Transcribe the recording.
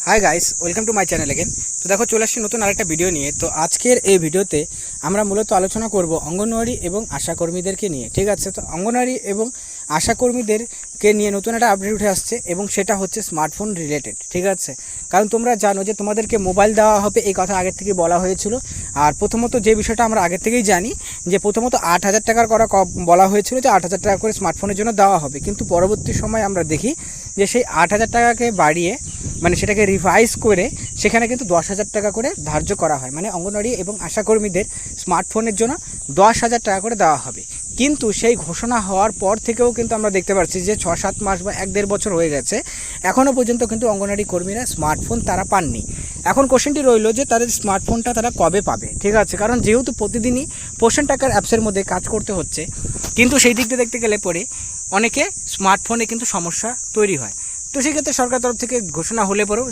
Hi guys, welcome to my channel again. তো দেখো চলে আসছি নতুন আরেকটা ভিডিও নিয়ে। তো আজকের এই ভিডিওতে আমরা মূলত আলোচনা করব অঙ্গনওয়াড়ি এবং আশাকর্মীদেরকে নিয়ে। ঠিক আছে, তো অঙ্গনওয়াড়ি এবং আশাকর্মীদেরকে নিয়ে নতুন একটা আপডেট উঠে আসছে এবং সেটা হচ্ছে স্মার্টফোন রিলেটেড। ঠিক আছে, কারণ তোমরা জানো যে তোমাদেরকে মোবাইল দেওয়া হবে, এই কথা আগের থেকে বলা হয়েছিল। আর প্রথমত যে বিষয়টা আমরা আগের থেকেই জানি যে প্রথমত 8,000 টাকার বলা হয়েছিল যে 8,000 টাকা করে স্মার্টফোনের জন্য দেওয়া হবে, কিন্তু পরবর্তী সময় আমরা দেখি যে সেই 8,000 টাকাকে বাড়িয়ে মানে সেটাকে রিভাইজ করে সেখানে কিন্তু 10,000 টাকা করে ধার্য করা হয়। মানে অঙ্গনওয়াড়ি এবং আশাকর্মীদের স্মার্টফোনের জন্য 10,000 টাকা করে দেওয়া হবে। কিন্তু সেই ঘোষণা হওয়ার পর থেকেও কিন্তু আমরা দেখতে পাচ্ছি যে 6-7 মাস বা 1-1.5 বছর হয়ে গেছে, এখনও পর্যন্ত কিন্তু অঙ্গনওয়াড়ি কর্মীরা স্মার্টফোন তারা পাননি। এখন কোশ্চেনটি রইল যে তাদের স্মার্টফোনটা তারা কবে পাবে। ঠিক আছে, কারণ যেহেতু প্রতিদিনই পোষণ টাকার অ্যাপসের মধ্যে কাজ করতে হচ্ছে, কিন্তু সেই দিক দিয়ে দেখতে গেলে পরে অনেকে স্মার্টফোনে কিন্তু সমস্যা তৈরি হয়। তো সেক্ষেত্রে সরকার তরফ থেকে ঘোষণা হলে পরেও